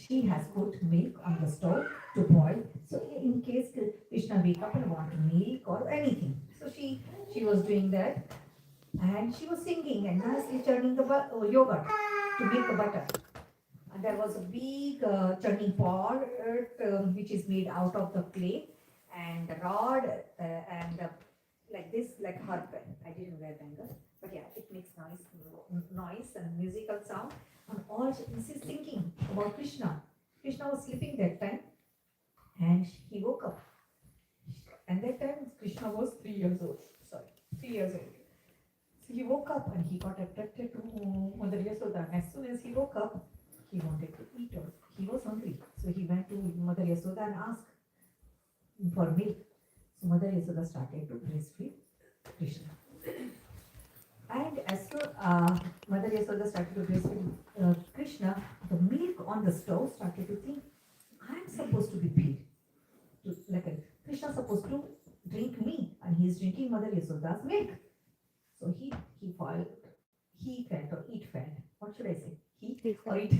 she has put milk on the stove to boil. So in case Krishna wake up and want milk or anything. So she was doing that, and she was singing and nicely churning the yogurt to make the butter. And there was a big churning pot which is made out of the clay and the rod and like this, like her pen. I didn't wear bangle, but yeah, it makes noise and musical sound. And all this is thinking about Krishna. Krishna was sleeping that time, and he woke up. And that time Krishna was 3 years old. Sorry, 3 years old. So he woke up and he got attracted to Mother Yasoda. As soon as he woke up, he wanted to eat or he was hungry. So he went to Mother Yasoda and asked for milk. So Mother Yasoda started to breastfeed Krishna. And as soon Mother Yasoda started to breastfeed Krishna, the milk on the stove started to think, I'm supposed to be fed. Like Krishna supposed to drink me, and he is drinking Mother Yasoda's milk. So he felt or it felt. What should I say? He or it.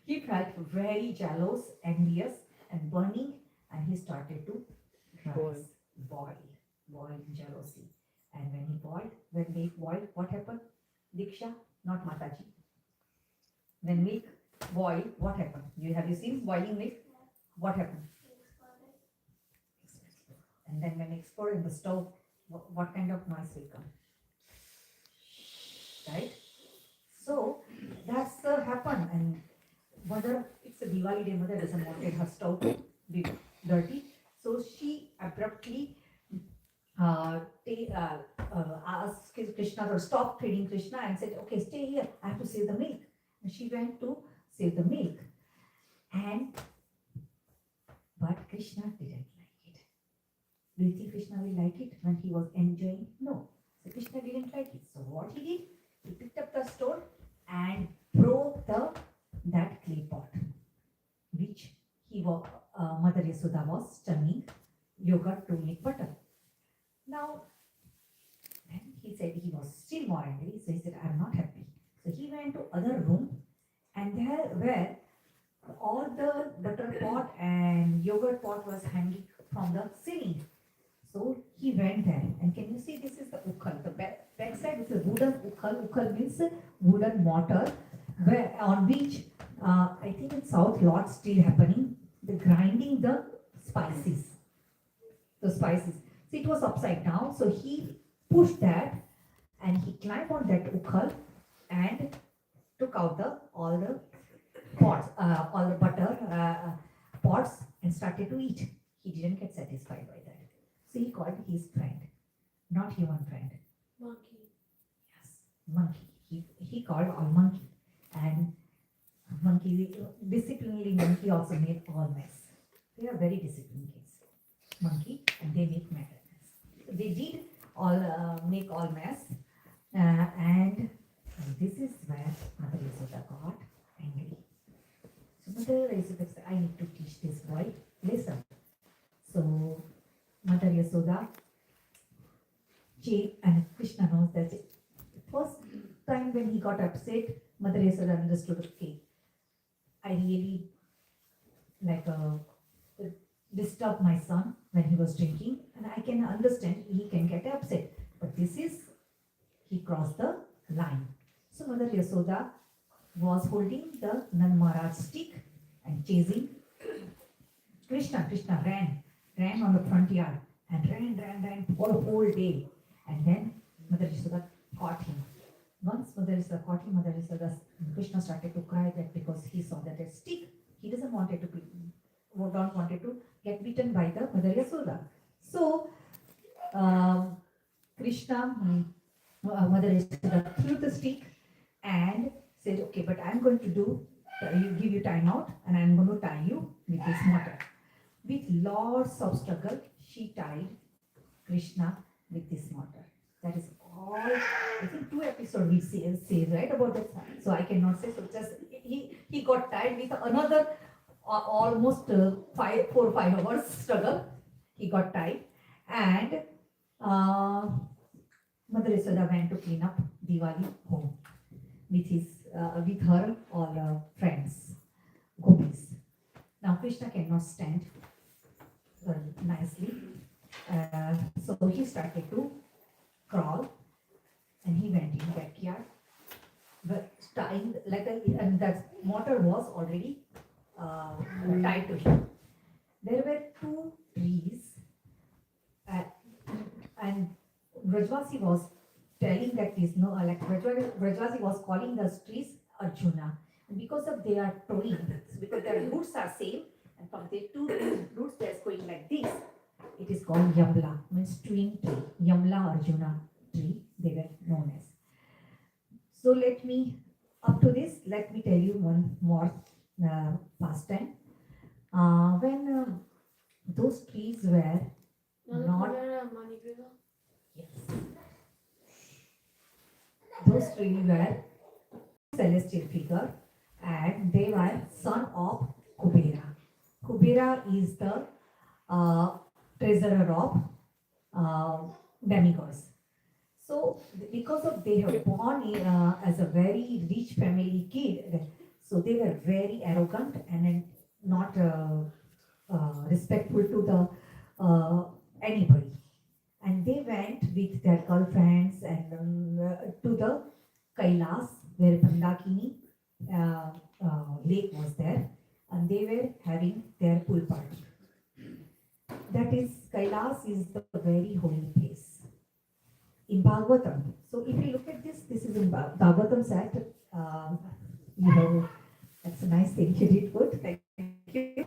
He felt very jealous, envious, and burning, and he started to rise, boil in jealousy. And when he boiled, when milk boiled, what happened? Diksha, not Mataji. When milk boiled, what happened? Have you seen boiling milk? What happened? And then when it's poured in the stove, what kind of noise will come? Right? So that's happened. And mother, it's a Diwali day, mother doesn't want her stove to be dirty. So she abruptly asked Krishna to stop feeding Krishna and said, okay, stay here, I have to save the milk. And she went to save the milk. But Krishna didn't like it. Do you think Krishna will like it when he was enjoying? No. So Krishna didn't like it. So what he did? He picked up the stone and broke that clay pot, which Mother Yasoda was churning yogurt to make butter. Now, then he said he was still more angry. So he said, I'm not happy. So he went to other room, and there where all the butter pot and yogurt pot was hanging from the ceiling. So he went there, and can you see this is the ukhal? The back side is a wooden ukhal. Ukhal means wooden mortar, where on which I think in South lot still happening, the grinding the spices. The spices. So it was upside down. So he pushed that, and he climbed on that ukhal and took out all the pots, all the butter pots, and started to eat. He didn't get satisfied by that. So he called his friend, not human friend. Monkey. Yes, monkey. He called all monkey. And monkey, disciplinarily monkey also made all mess. They are very disciplined kids. Monkey, and they make mess. So they did all make all mess. And this is where Mother Yasoda got angry. So Mother Yasoda said, I need to teach this boy lesson. So Mother Yasoda, and Krishna knows that first time when he got upset, Mother Yasoda understood, okay, I really disturbed my son when he was drinking, and I can understand he can get upset. But he crossed the line. So Mother Yasoda was holding the Nand Maharaj stick and chasing Krishna. Krishna ran on the front yard and ran for the whole day. And then Mother Yasoda caught him. Once Mother Yasoda caught him, Krishna started to cry that because he saw that a stick, he don't wanted to get beaten by the Mother Yasoda. So Mother Yasoda threw the stick and said, okay, but I'm going to give you time out, and I'm going to tie you with this mortar. With lots of struggle, she tied Krishna with this mortar. That is all. I think 2 episodes we say right about that. So I cannot say. So just he got tied with another almost 4 or 5 hours struggle. He got tied, and Mother Yasoda went to clean up Diwali home with her all friends. Now Krishna cannot stand nicely. So he started to crawl and he went in backyard. But tying like and that motor was already tied to him. There were two trees, uh, and Rajvasi was telling that these no, like Rajvasi was calling the trees Arjuna, and because of they are twin, because their roots are same, and from the two roots they are going like this. It is called Yamla, means twin tree. Yamla Arjuna tree, they were known as. So let me, up to this, let me tell you one more pastime. When those trees were not, yes, those trees were celestial figure and they were son of Kubera. Kubera is the treasurer of demigods. So because of they have born as a very rich family kid, so they were very arrogant and then not respectful to the anybody. And they went with their girlfriends and to the Kailas where Pandakini lake was there, and they were having their pool party. That is, Kailas is the very holy place in Bhagavatam. So if you look at this, this is in Bhagavatam set. You know, that's a nice thing. You did good. Thank you.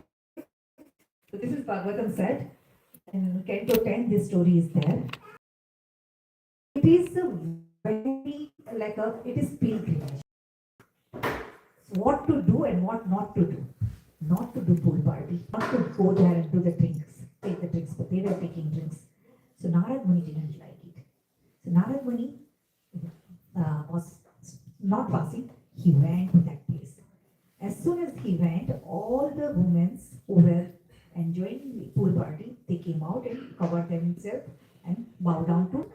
So this is Bhagavatam set. And Canto 10, this story is there. It is a very, it is pilgrimage. So what to do and what not to do. Not to do pool party, not to go there and do the drinks, take the drinks, but they were taking drinks. So Narad Muni didn't like it. So Narad Muni was not passing, he went to that place. As soon as he went, all the women who were enjoying the pool party, they came out and covered themselves and bowed down to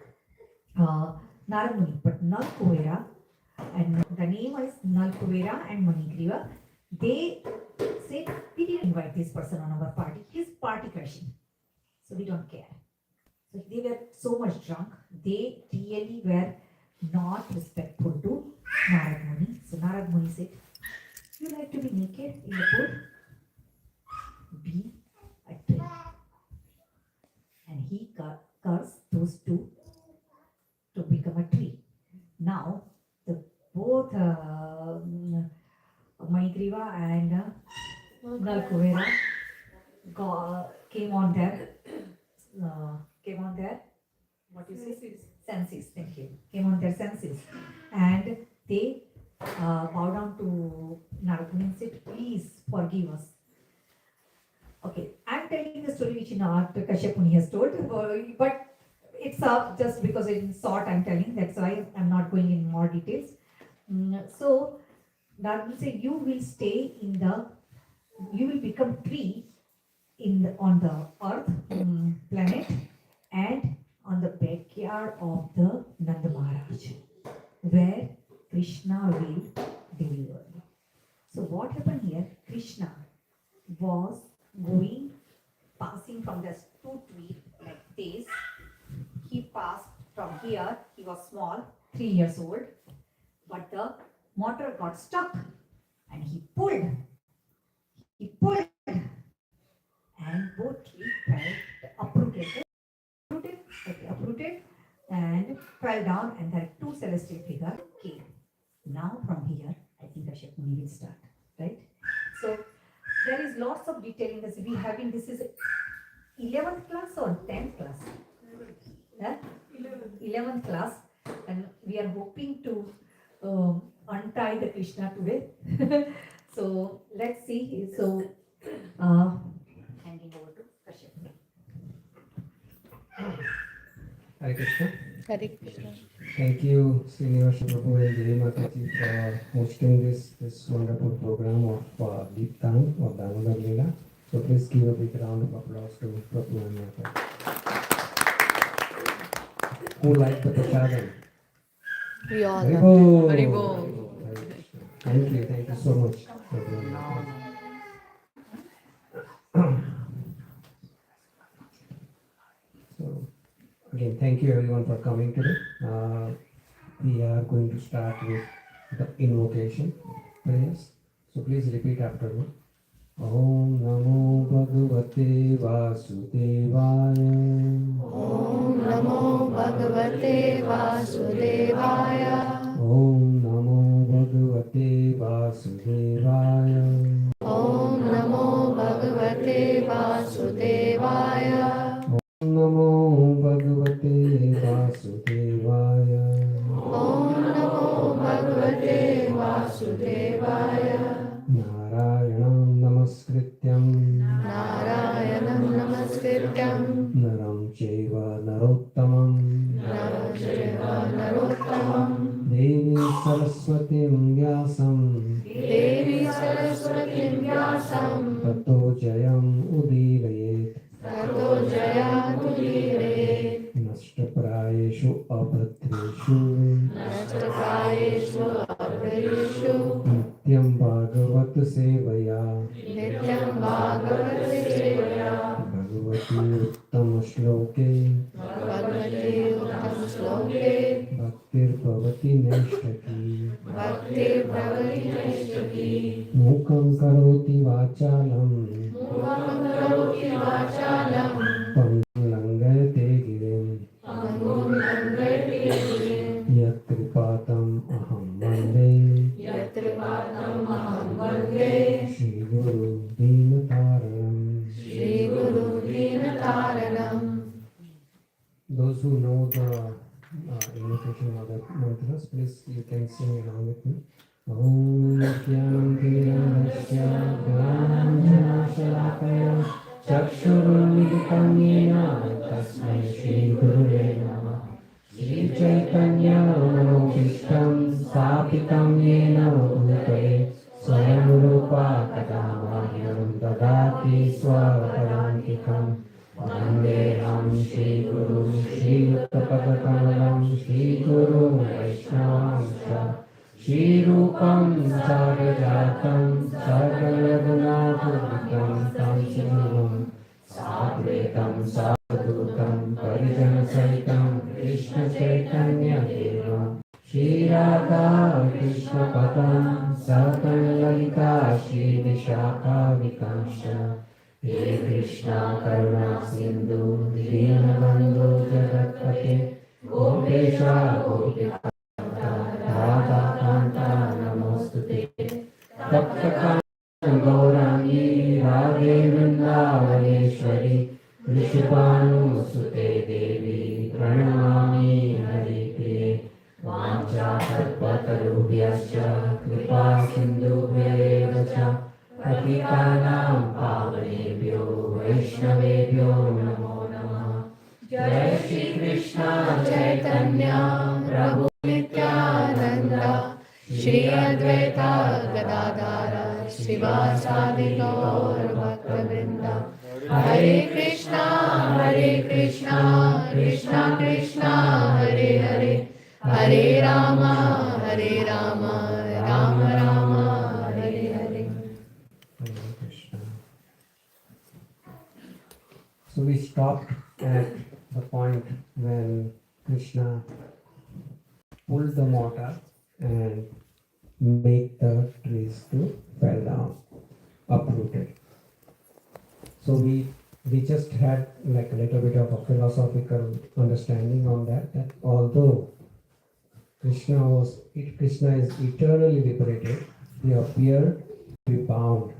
Narad Muni. But Nal Kuvera, and the name is Nal Kuvera and Manigriva, they said, we didn't invite this person on our party, he's party crashing. So we don't care. So they were so much drunk, they really were not respectful to Narad Muni. So Narad Muni said, you like to be naked in the pool? Be a tree. And he cursed those two to become a tree. Now, the both Maigriva and Nalkuvera came on their what you say? Senses. Thank you. Came on their senses, and they bow down to Narad Muni and said, "Please forgive us." Okay, I'm telling the story which Kashyap Muni has told, but it's just because in short I'm telling. That's why I'm not going in more details. So Narad Muni said, "You will stay in the, you will become tree on the earth planet and on the backyard of the Nanda Maharaj, where Krishna will deliver you." So what happened here? Krishna was passing from the two tree like this. He passed from here. He was small, 3 years old, but the motor got stuck, and he pulled, and both trees fell uprooted, and fell down, and there two celestial figures came. Now from here, I think Kashyap Muni will start, right? So there is lots of detail in this. We having this is 11th class or 10th class? 11th class, and we are hoping to untie the Krishna today. So let's see. So handing over to Kashyap. Hare Krishna. Hare Krishna. Thank you, Srinivasa Prabhu and Jai Mataji for hosting this wonderful program of Deep Tang or Damodar Leela. So please give a big round of applause to Prabhu and Mataji. Who liked the prasadam? We all Haribol. Haribol. Thank you so much for doing that. again, thank you everyone for coming today. We are going to start with the invocation prayers. So please repeat after me. Om Namo Bhagavate Vasudevaya. Om Namo Bhagavate Vasudevaya. Om Namo Bhagavate Vasudevaya. Om Namo Bhagavate Vasudevaya. Om Namo Bhagavate Vasudevaya. Om Namo Bhagavate Vasudevaya. Narayanam Namaskrityam Narayanam Namaskrityam. Naram Chaiva Narottamam Narajeva Narottamam. Devi Saraswatim Vyasam Devi Saraswati Vyasam. Tato Jayam Udirayet Tato Jayatudire. Nashtaprayeshu Abhadreshu Nastakayesu Abharishu. Nityam Bhagavat Sevaya Nityam Bhagavate Sevaya. Bhagavati Uttama Shloke Bhagavate Uttam Sloke. Bhaktir Bhavati Neshtaki Bhakti Bhavati Neshtaki. Mukam Karoti Vachalam Mukam Karoti Vachalam. Pangam Langayate Girim Pangum Langati Girim. Yat Kripatam Aham Vande Yatripatam Maham Vande. Shri Guru Dinataranam. Shri Guru Dinataranam. Those who know the invocation or the mantras, please you can sing along with me. Om Jnanam Tiranasya Jnanam Shalakaya Chakshurunmilitam Yena Tasmai Shri Gurave Namah. Shri Chaitanya Manopishtam Sthapitam Yena Bhutale Swayam Rupa Kadamahyam Dadati Swavadantikam. Vandeham Shri Guru Shri Yuttapadakamlam Shri Guru Vaishnavamsha Shri Rupam Sagajatam Sagaladunapuritam Tam Sivam Sadvetam Sadhutam Parijana Sahitam Krishna Chaitanya Devam Shri Radha Krishna Padam Sakam Lalita Shri Vishakha Vikansha He Krishna Karuna Sindhu Dinabandhu Jagatpate Gopesha Gopika Radha Kanta Namostute Tapta Kanta Gaurangi Radhe Vrindavaneshwari Vishupanu Sute Devi Pranamami Hari Priye Vancha Kalpatarubhyascha Kripa Sindhubhyeva cha Patitanam Pavanebhyo Vaishnavebhyo Namo Namah. Jai Shri Krishna Chaitanya Prabhu Nityananda Shri Advaita Gadadara Srivasadi Gaur Bhaktivinoda. Hare Krishna Krishna Krishna Hare Hare Hare Rama Rama Rama Hare Hare. Hare Krishna. So we stopped at the point when Krishna pulled the mortar and made the trees to fall down, uprooted. So we just had like a little bit of a philosophical understanding on that although Krishna is eternally liberated, he appeared to be bound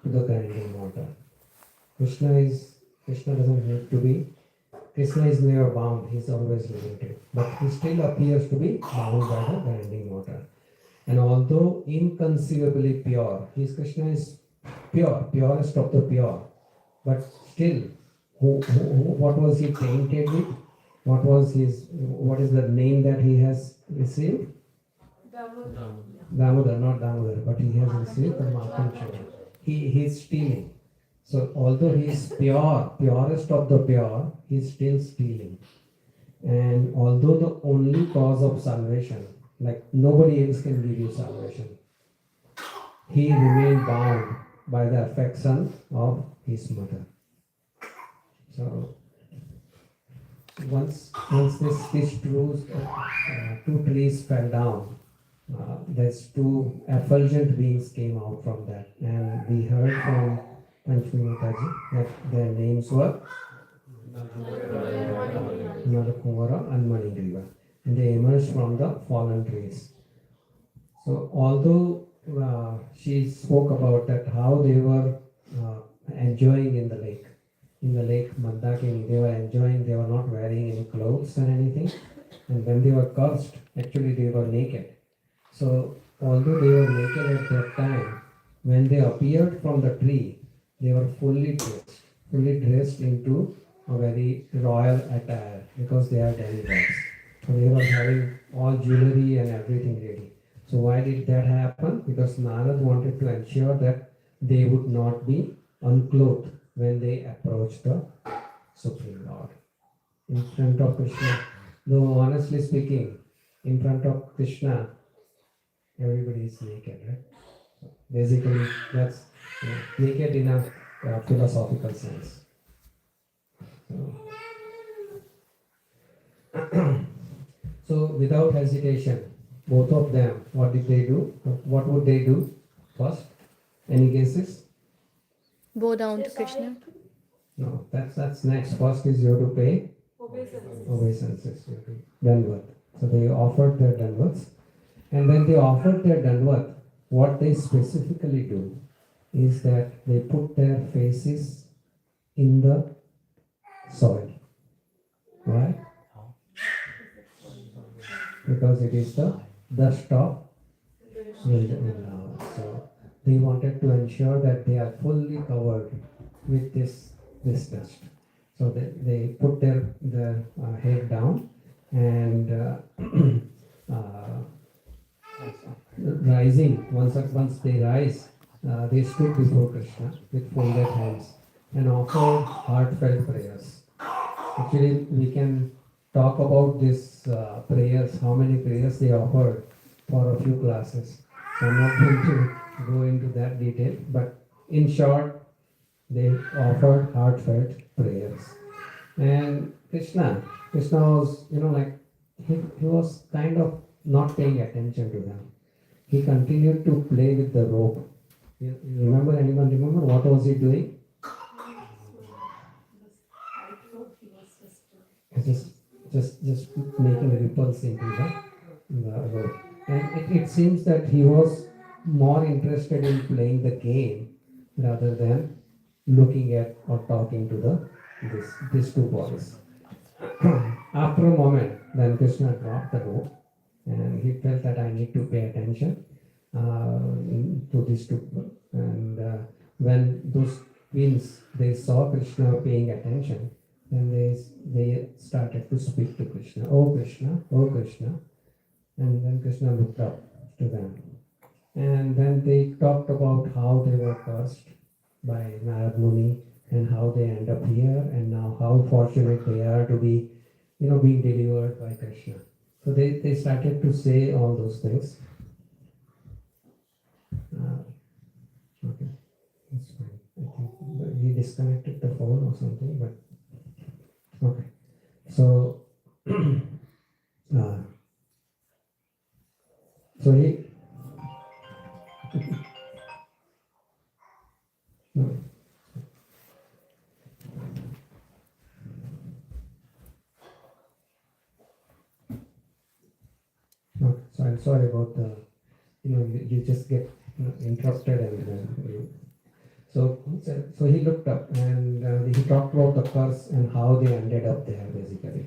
to the grinding mortar. Krishna doesn't need to be. Krishna is never bound, he is always liberated. But he still appears to be bound by the grinding mortar. And although inconceivably pure, Krishna is pure, purest of the pure. But still, what was he tainted with? What is the name that he has received? Damodar, not Damodar, but he has received the Makan Chora. He is stealing. So although he is pure, purest of the pure, he is still stealing. And although the only cause of salvation, like nobody else can give you salvation, he remained bound by the affection of his mother. So once these two trees fell down, there's two effulgent beings came out from that, and we heard from Panchmi Mataji that their names were Nalakumara and Manigriva, and they emerged from the fallen trees. So although she spoke about that how they were enjoying in the lake Mandakini, they were enjoying, they were not wearing any clothes and anything, and when they were cursed, actually they were naked. So although they were naked at that time, when they appeared from the tree, they were fully dressed into a very royal attire because they are demigods. So they were having all jewelry and everything ready. So why did that happen? Because Narad wanted to ensure that they would not be unclothed when they approached the Supreme Lord in front of Krishna. Though honestly speaking, in front of Krishna, everybody is naked, right? So basically, that's naked in a philosophical sense. So without hesitation, both of them, what did they do? What would they do first? Any guesses? Bow down to Krishna. No, that's next. First is you have to pay obeisances. You have to Danvat. So they offered their Danvats, and when they offered their Danvat, what they specifically do is that they put their faces in the soil. Why? Because it is the dust of Vrindavan. So they wanted to ensure that they are fully covered with this dust. So they put their head down and rising, once they rise, they stood before Krishna with folded hands and offered heartfelt prayers. Actually, we can talk about these prayers, how many prayers they offered for a few classes. So I'm not going to go into that detail, but in short, they offered heartfelt prayers. And Krishna was, he was kind of not paying attention to them. He continued to play with the rope. You remember, anyone remember what was he doing? Just making ripples into the rope. And it seems that he was more interested in playing the game rather than looking at or talking to these two boys. After a moment, then Krishna dropped the rope and he felt that I need to pay attention to these two people. And when those twins, they saw Krishna paying attention, then they started to speak to Krishna. Oh Krishna, oh Krishna. And then Krishna looked up to them. And then they talked about how they were cursed by Narad Muni and how they end up here and now how fortunate they are to be, being delivered by Krishna. So they started to say all those things. Okay, that's fine. I think he disconnected the phone or something, but okay. So, so he. No. Okay, so I'm sorry about the, you just get interrupted and so he looked up and he talked about the curse and how they ended up there basically.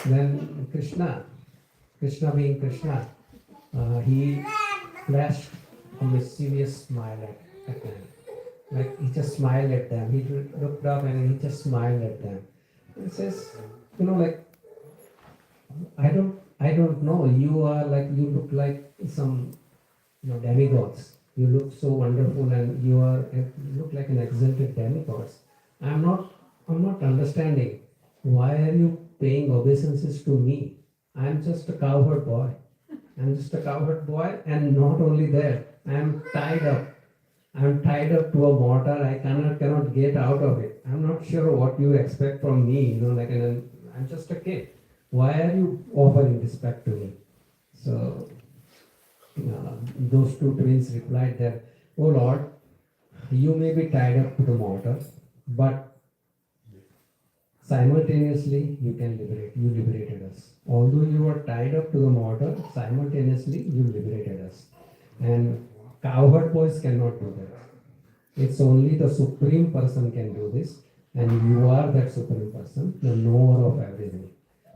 Then Krishna being Krishna, he flashed a mischievous smile at them. Like he just smiled at them. He looked up and he just smiled at them. He says, I don't know. You look like some, demigods. You look so wonderful and you look like an exalted demigods. I'm not understanding. Why are you paying obeisances to me? I'm just a cowherd boy. And not only that, I'm tied up to a mortar. I cannot get out of it. I'm not sure what you expect from me. I'm just a kid. Why are you offering respect to me? So those two twins replied that, oh Lord, you may be tied up to the mortar, but simultaneously you liberated us. Although you were tied up to the mortar, simultaneously you liberated us. And cowherd boys cannot do that. It's only the supreme person can do this, and you are that supreme person, the knower of everything.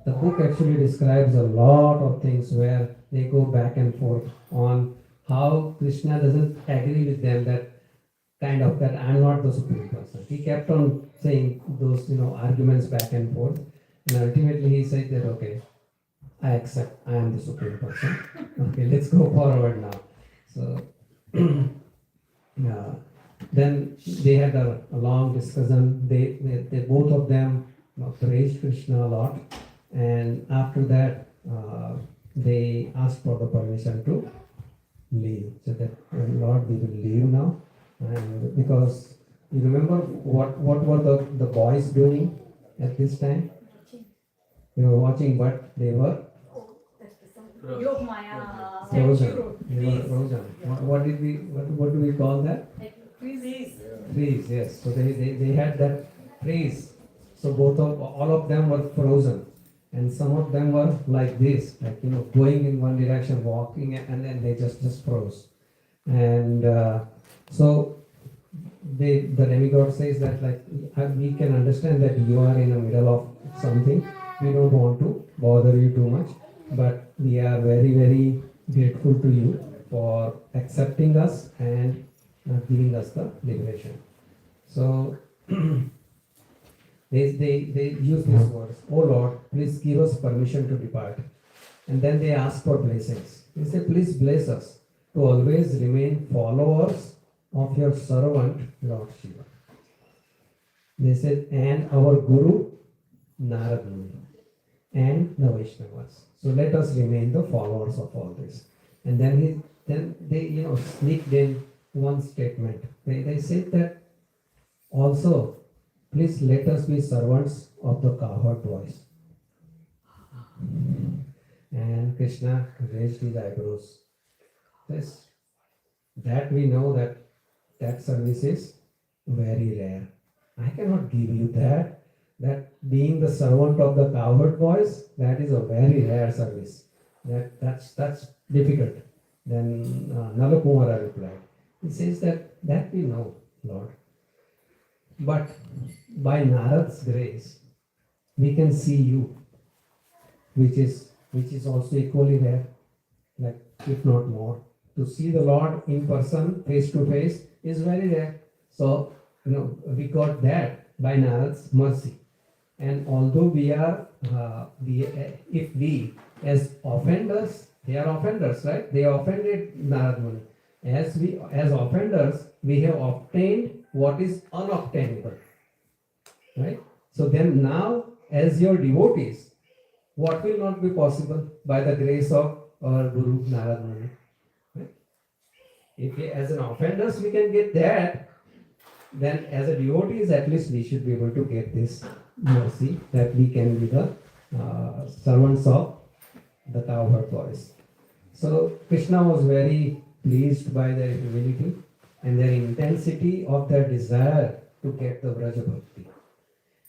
The book actually describes a lot of things where they go back and forth on how Krishna doesn't agree with them that kind of that I'm not the supreme person. He kept on saying those arguments back and forth, and ultimately he said that okay, I accept I am the supreme person. Okay, let's go forward now. So then they had a long discussion. They both of them praised Krishna a lot, and after that they asked for the permission to leave. So that Lord, we will leave now, and because you remember what were the boys doing at this time? They were watching, but they were frozen. They were frozen. What do we call that? Freeze, yes. So they had that freeze. So all of them were frozen, and some of them were like this, like going in one direction, walking, and then they just froze. And so the demigod says that we can understand that you are in the middle of something. We don't want to bother you too much, but we are very, very grateful to you for accepting us and giving us the liberation. So they use these words, oh Lord, please give us permission to depart. And then they ask for blessings. They say, please bless us to always remain followers of your servant, Lord Shiva. They said, and our Guru, Narad Muni, and the Vaishnavas. So let us remain the followers of all this. And then they sneaked in one statement. They said that also, please let us be servants of the cowherd boys. And Krishna raised his eyebrows. Yes, that we know that service is very rare. I cannot give you that. That being the servant of the cowherd boys, that is a very rare service. That's difficult. Then Nalakumara replied. He says that we know, Lord. But by Narad's grace, we can see you, which is also equally rare, like if not more. To see the Lord in person, face to face, is very rare. So we got that by Narad's mercy. And although we are, if we as offenders, they are offenders, right? They offended Narad Muni. As offenders, we have obtained what is unobtainable, right? So then now, as your devotees, what will not be possible by the grace of our Guru Narad Muni? Right? If we, as an offenders we can get that, then as a devotees at least we should be able to get this mercy that we can be the servants of the cowherd boys. So Krishna was very pleased by their humility and their intensity of their desire to get the Vraja Bhakti.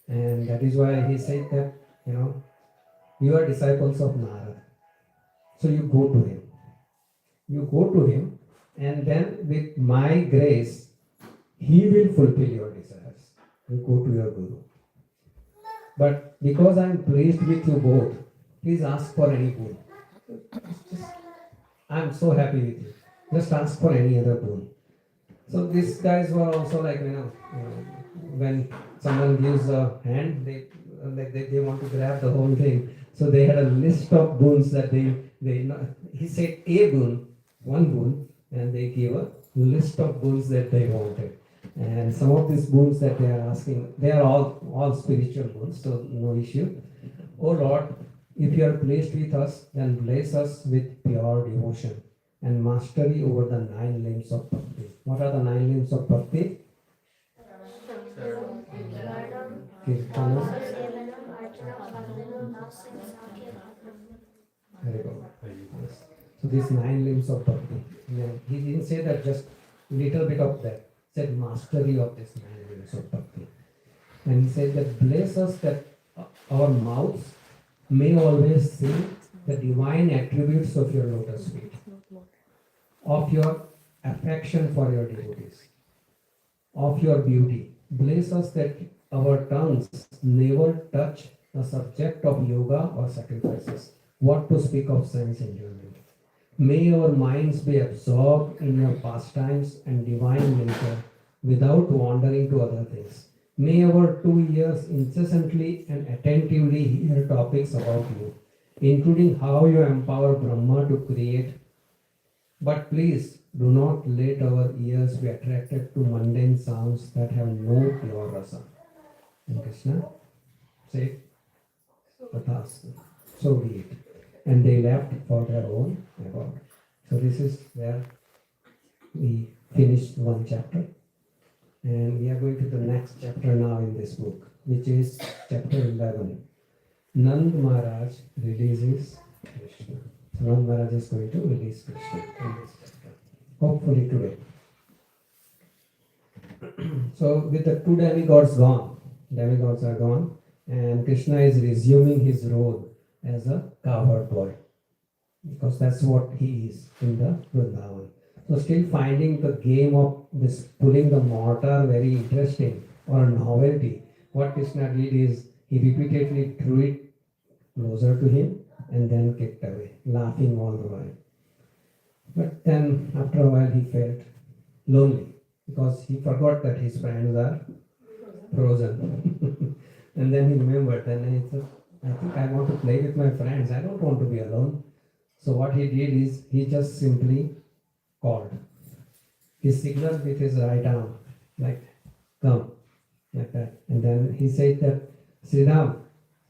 And that is why he said that, you are disciples of Narad. So you go to him. You go to him, and then with my grace, he will fulfill your desires. You go to your Guru. But because I am pleased with you both, please ask for any boon. I am so happy with you. Just ask for any other boon. So these guys were also like, when someone gives a hand, they want to grab the whole thing. So they had a list of boons that he said a boon, one boon, and they gave a list of boons that they wanted. And some of these boons that they are asking, they are all spiritual boons, so no issue. Oh Lord, if you are pleased with us, then bless us with pure devotion and mastery over the 9 limbs of Bhakti. What are the 9 limbs of Bhakti? Kirtana, Very good. Yes. So these 9 limbs of bhakti. Yeah, he didn't say that just little bit of that. He said mastery of these 9 limbs of bhakti. And he said that bless us that our mouths may always sing the divine attributes of your lotus feet, of your affection for your devotees, of your beauty. Bless us that our tongues never touch the subject of yoga or sacrifices, what to speak of sense enjoyment. May our minds be absorbed in your pastimes and divine nature without wandering to other things. May our 2 ears incessantly and attentively hear topics about you, including how you empower Brahma to create. But please do not let our ears be attracted to mundane sounds that have no pure rasa. And Krishna said, Tathastu. So be it. And they left for their own abode. So this is where we finished one chapter. And we are going to the next chapter now in this book, which is chapter 11. Nand Maharaj releases Krishna. So Nand Maharaj is going to release Krishna in this chapter. Hopefully today. So with the 2 demigods are gone, and Krishna is resuming his role as a cowherd boy, because that's what he is in the Vrindavan. So still finding the game of this pulling the mortar very interesting or a novelty. What Krishna did is he repeatedly threw it closer to him and then kicked away, laughing all the while. But then after a while he felt lonely because he forgot that his friends are frozen. And then he remembered, then he said, I think I want to play with my friends. I don't want to be alone. So what he did is he just simply called. He signaled with his right arm, like, come, like that. And then he said that, Sridham,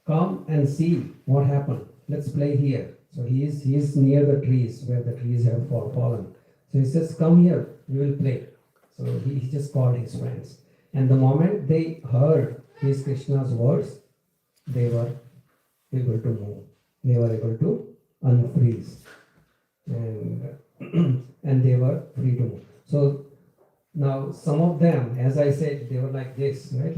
come and see what happened. Let's play here. So he is near the trees, where the trees have fallen. So he says, come here, we will play. So he just called his friends. And the moment they heard his Krishna's words, they were able to move. They were able to unfreeze. And they were free to move. So now some of them, as I said, they were like this, right?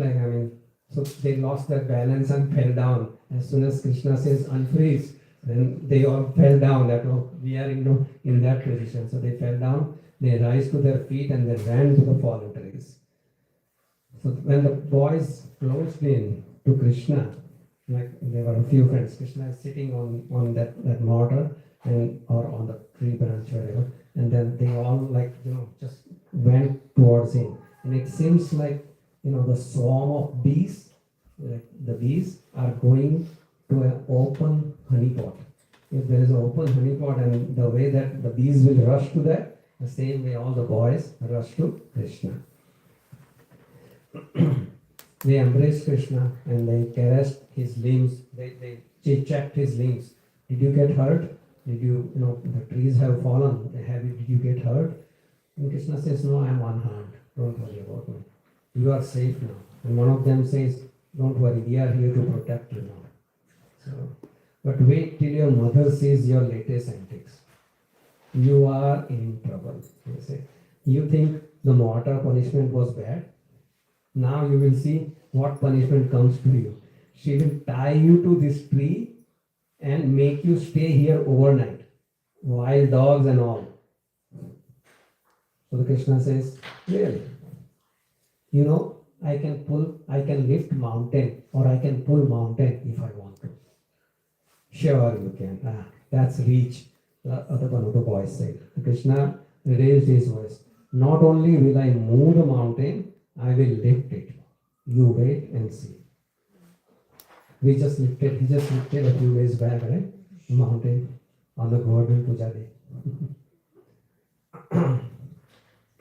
So they lost their balance and fell down. As soon as Krishna says unfreeze, then they all fell down. That we are in that position. So they fell down, they rise to their feet and they ran to the fallen trees. So when the boys closed in to Krishna, like there were a few friends, Krishna is sitting on that mortar or on the tree branch, whatever, and then they all just went towards him. And it seems like the swarm of bees, like the bees are going to an open honey pot. If there is an open honey pot, and the way that the bees will rush to that, the same way all the boys rush to Krishna. They embraced Krishna and they caressed his limbs. They checked his limbs. Did you get hurt? Did you, the trees have fallen. Did you get hurt? And Krishna says, no, I am unharmed. Don't worry about me. You are safe now. And one of them says, don't worry, we are here to protect you now. So, but wait till your mother sees your latest antics. You are in trouble. They say. You think the mortar punishment was bad? Now you will see what punishment comes to you. She will tie you to this tree and make you stay here overnight. Wild dogs and all. So the Krishna says, really? I can lift mountain or I can pull mountain if I want to. Sure you can. That's reach. One of the boys said. Krishna raised his voice. Not only will I move the mountain, I will lift it. You wait and see. He just lifted a few days back, right? Mountain on the Govardhan Puja day.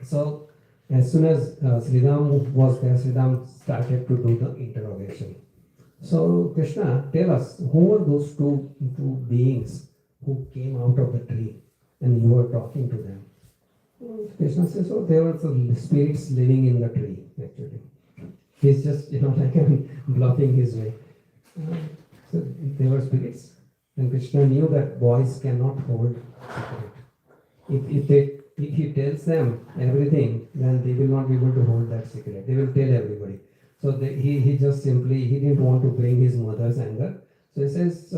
So, as soon as Sridham was there, Sridham started to do the interrogation. So, Krishna, tell us, who were those two beings who came out of the tree and you were talking to them? Krishna says, oh, they were the spirits living in the tree, actually. He's just, bluffing his way. So they were spirits. And Krishna knew that boys cannot hold secret. If he tells them everything, then they will not be able to hold that secret. They will tell everybody. So he just simply, he didn't want to bring his mother's anger. So he says,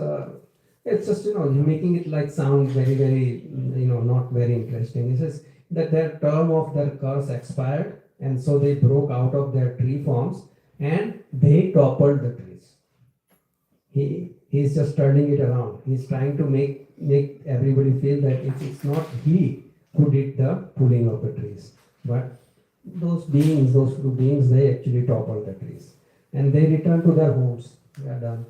it's just, you're making it like sound very, very, not very interesting. He says that their term of their curse expired, and so they broke out of their tree forms and they toppled the trees. He's just turning it around. He's trying to make everybody feel that it's not he who did the pulling of the trees, but those two beings, they actually toppled the trees. And they returned to their homes. They are done.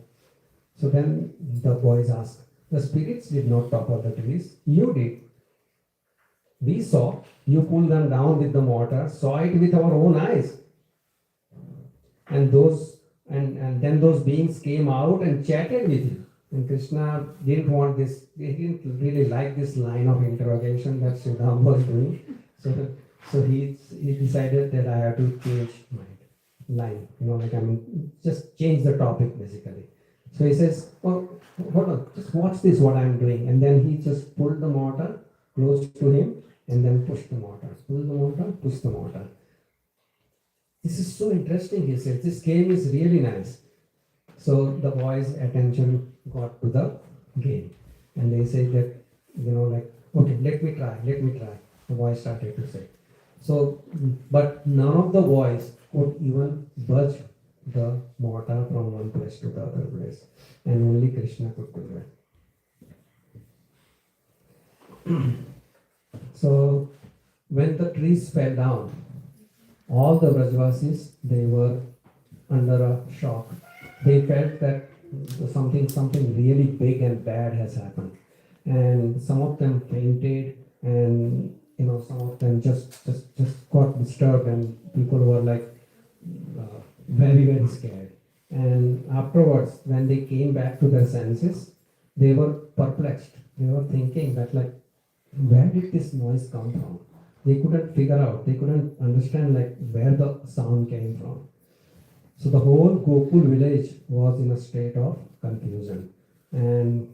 So then the boys asked, the spirits did not topple the trees, you did. We saw, you pulled them down with the mortar, saw it with our own eyes. And then those beings came out and chatted with you. And Krishna didn't want this, he didn't really like this line of interrogation that Sridham was doing. So he decided that I have to change my line, just change the topic basically. So he says, oh, hold on, just watch this, what I'm doing. And then he just pulled the mortar close to him and then pushed the mortar. Pull the mortar, push the mortar. This is so interesting, he said. This game is really nice. So the boys' attention got to the game. And they said that, okay, let me try. The boys started to say. So, but none of the boys could even budge the mortar from one place to the other place. And only Krishna could do that. So, when the trees fell down, all the Brajvasis, they were under a shock. They felt that something really big and bad has happened. And some of them fainted, and some of them just got disturbed, and people were like very, very scared. And afterwards, when they came back to their senses, they were perplexed. They were thinking that where did this noise come from? They couldn't figure out, they couldn't understand where the sound came from. So the whole Gokul village was in a state of confusion.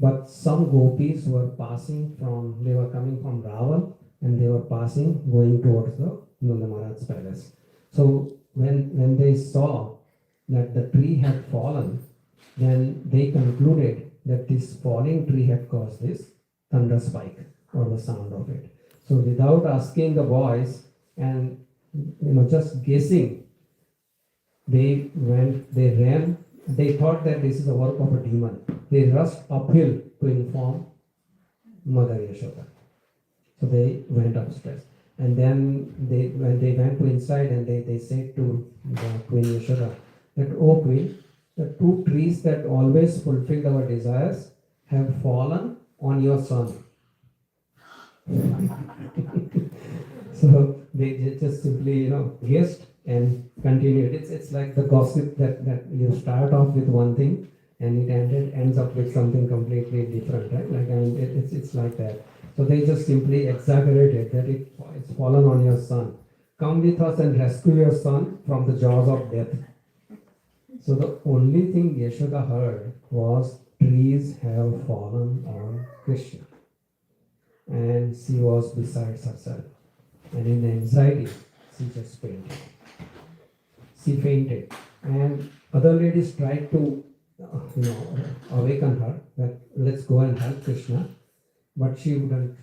But some gopis were they were coming from Raval, and they were going towards the Nanda Maharaj's palace. So when they saw that the tree had fallen, then they concluded that this falling tree had caused this thunder spike, or the sound of it. So without asking the boys and just guessing, they ran. They thought that this is the work of a demon. They rushed uphill to inform Mother Yashoda. So they went upstairs. And then when they went to inside, and they said to the Queen Yashoda that, "Oh Queen, the two trees that always fulfilled our desires have fallen on your son." So they just simply, guessed and continued. It's like the gossip that you start off with one thing and it ends up with something completely different, right? It's like that. So they just simply exaggerated that it's fallen on your son. Come with us and rescue your son from the jaws of death. So the only thing Yashoda heard was, trees have fallen on Krishna. And she was beside herself. And in the anxiety, she just fainted. She fainted. And other ladies tried to, awaken her, that let's go and help Krishna. But she wouldn't,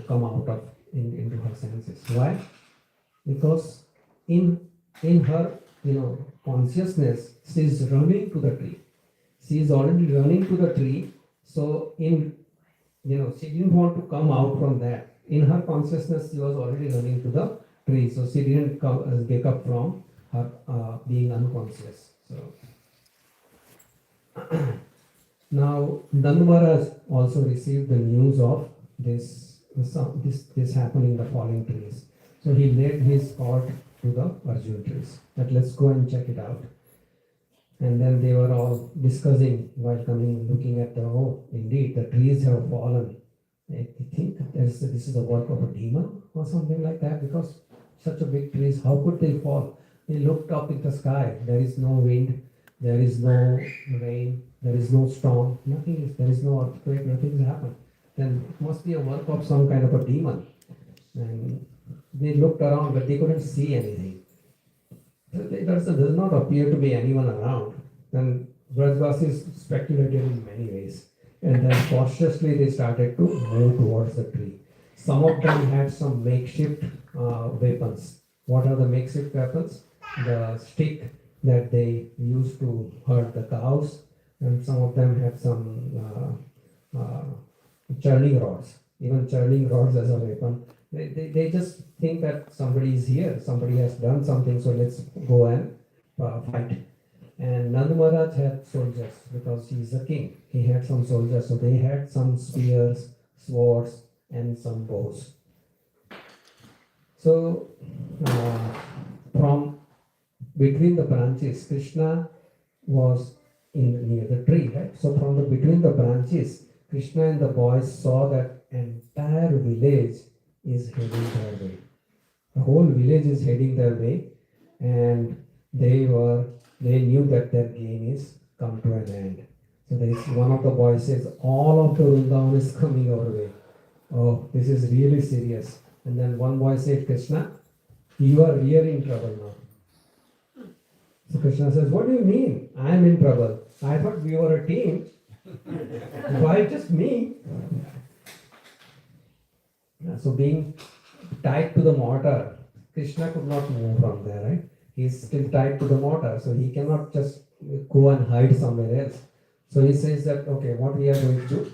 come out of into her senses. Why? Because in her, consciousness, she is running to the tree. She is already running to the tree. So she didn't want to come out from that. In her consciousness, she was already running to the tree. So she didn't wake up from her being unconscious. So now Nanda Maharaj also received the news of this happening, the falling trees. So he led his court to the Arjun trees, that let's go and check it out. And then they were all discussing while coming, looking at indeed, the trees have fallen. I think this is the work of a demon or something like that, because such a big trees, how could they fall? They looked up in the sky, there is no wind, There is no rain, there is no storm, nothing is, there is no earthquake, nothing has happened. Then it must be a work of some kind of a demon. And they looked around, but they couldn't see anything. There does not appear to be anyone around. Then Brajvasis speculated in many ways. And then cautiously they started to move towards the tree. Some of them had some makeshift weapons. What are the makeshift weapons? The stick that they used to herd the cows, and some of them had some churning rods, even churning rods as a weapon. They just think that somebody is here, somebody has done something, so let's go and fight. And Nand Maharaj had soldiers because he is a king. He had some soldiers, so they had some spears, swords, and some bows. So from between the branches, Krishna was near the tree, right? So from between the branches, Krishna and the boys saw that entire village is heading their way. The whole village is heading their way, and they knew that their game is come to an end. So one of the boys says, all of the Vrindavan is coming our way. Oh, this is really serious. And then one boy said, Krishna, you are really in trouble now. So Krishna says, what do you mean? I am in trouble. I thought we were a team. Why just me? So being tied to the mortar, Krishna could not move from there, right? He's still tied to the mortar, so he cannot just go and hide somewhere else. So he says that, okay, what we are going to do?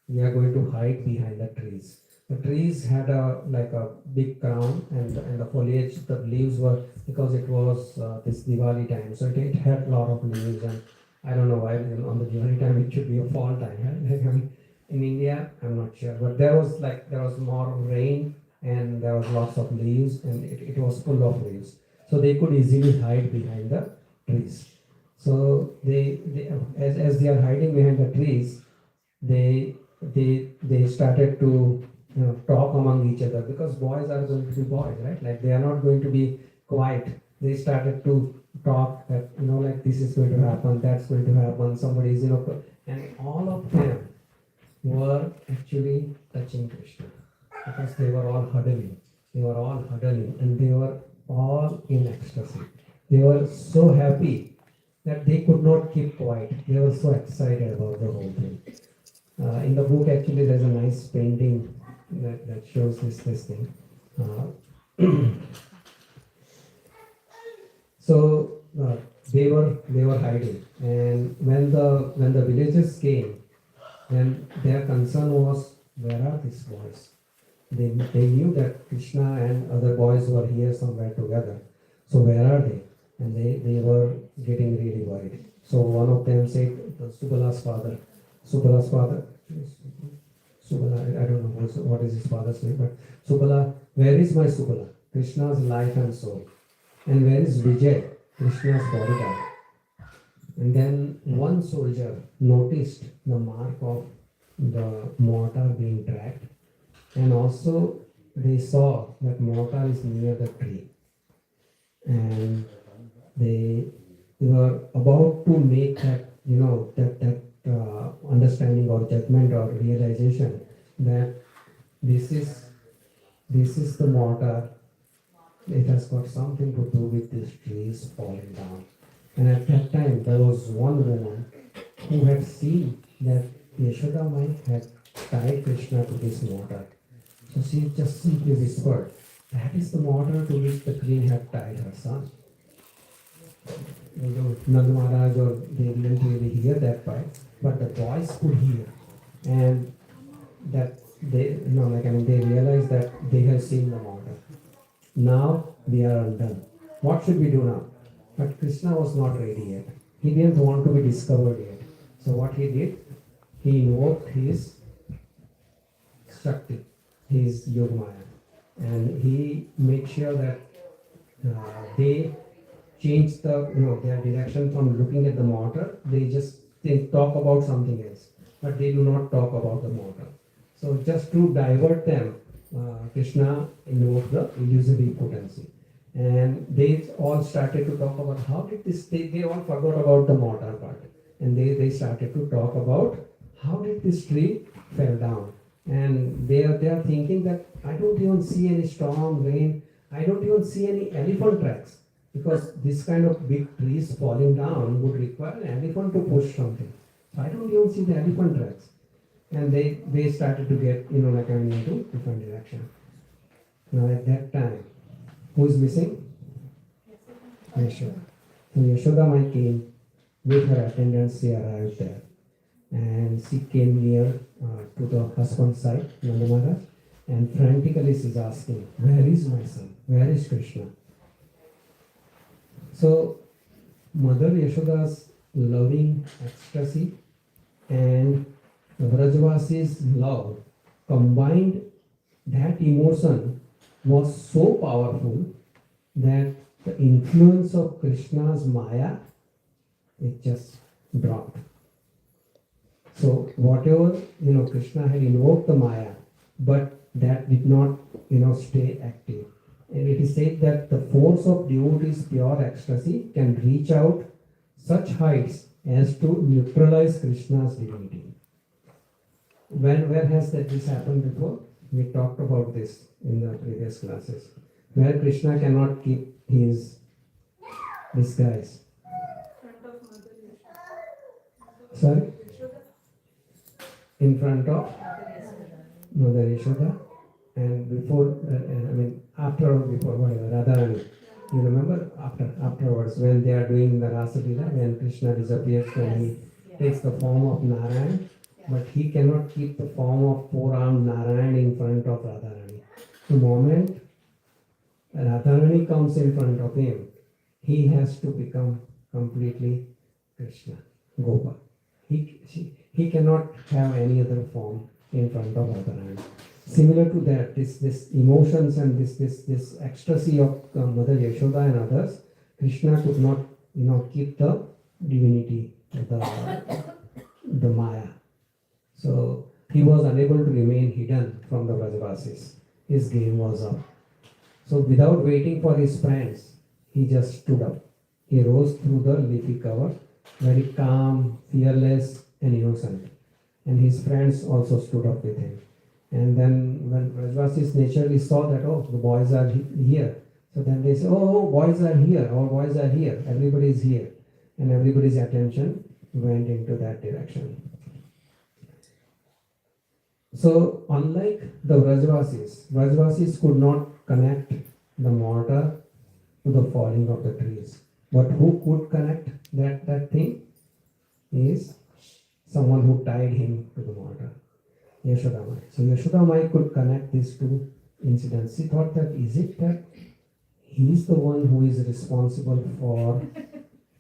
We are going to hide behind the trees. The trees had a big crown, and the foliage, the leaves were, because it was this Diwali time, so it had a lot of leaves, and I don't know why on the Diwali time it should be a fall time. Right? In India, I'm not sure, but there was more rain and there was lots of leaves, and it was full of leaves, so they could easily hide behind the trees. So as they are hiding behind the trees, they started to talk among each other, because boys are going to be boys, right? Like they are not going to be quiet. They started to talk that like this is going to happen, that's going to happen. Somebody is and all of them were actually touching Krishna, because they were all huddling. They were all huddling, and they were all in ecstasy. They were so happy that they could not keep quiet. They were so excited about the whole thing. In the book, actually, there's a nice painting that shows this thing. So they were hiding, and when the villagers came, then their concern was, where are these boys? They knew that Krishna and other boys were here somewhere together. So where are they? And they were getting really worried. So one of them said, Subala's father, Subala, I don't know what is his father's name, but Subala, where is my Subala? Krishna's life and soul. And where is Vijay? Krishna's bodyguard. And then one soldier noticed the mark of the mortar being dragged, and also they saw that mortar is near the tree. And they were about to make that, understanding or judgment or realization that this is the mortar. It has got something to do with these trees falling down. And at that time, there was one woman who had seen that Yashoda Mai had tied Krishna to this mortar. So she just simply whispered, that is the mortar to which the queen had tied her son. Nand Maharaj, or they didn't really hear that part, but the boys could hear. And that they realized that they have seen the mortar. Now we are undone. What should we do now? But Krishna was not ready yet. He didn't want to be discovered yet. So what he did, he invoked his Shakti, his Yogamaya, and he made sure that they changed their direction from looking at the mortar. They talk about something else, but they do not talk about the mortar. So just to divert them, Krishna invoked the illusory potency. And they all started to talk about how did this, they all forgot about the mortar part. And they started to talk about how did this tree fell down. And they are thinking that I don't even see any storm, rain, I don't even see any elephant tracks. Because this kind of big trees falling down would require an elephant to push something. So I don't even see the elephant tracks. And they started to get, like into different direction. Now at that time, who is missing? Yashoda. So Yashoda Mai came with her attendants, she arrived there. And she came near to the husband's side, Nanda Maharaj, and frantically she's asking, where is my son? Where is Krishna? So Mother Yashoda's loving ecstasy and Vrajavasi's love combined, that emotion was so powerful that the influence of Krishna's Maya, it just dropped. So whatever, Krishna had invoked the Maya, but that did not, stay active. And it is said that the force of devotees' pure ecstasy can reach out such heights as to neutralize Krishna's divinity. Where has this happened before? We talked about this in the previous classes. Where Krishna cannot keep his disguise. Sorry? In front of Mother Yashoda, and before, after or before, whatever, Radharani. You remember afterwards when they are doing the Rasa Leela, when Krishna disappears, when he takes the form of Narayan, but he cannot keep the form of four-armed Narayan in front of Radharani. The moment Radharani comes in front of him, he has to become completely Krishna, Gopa. He cannot have any other form in front of Radharani. Similar to that, this emotions and this ecstasy of Mother Yashoda and others, Krishna could not, keep the divinity, the Maya. So he was unable to remain hidden from the Vrajavasis. His game was up. So without waiting for his friends, he just stood up. He rose through the leafy cover, very calm, fearless, and innocent. And his friends also stood up with him. And then when Vrajavasis naturally saw that, the boys are here. So then they say, boys are here, our boys are here, everybody is here. And everybody's attention went into that direction. So unlike the Vrajavasis could not connect the mortar to the falling of the trees. But who could connect that thing is someone who tied him to the mortar, Yashoda Mai. So Yashoda Mai could connect these two incidents. She thought that is it that he is the one who is responsible for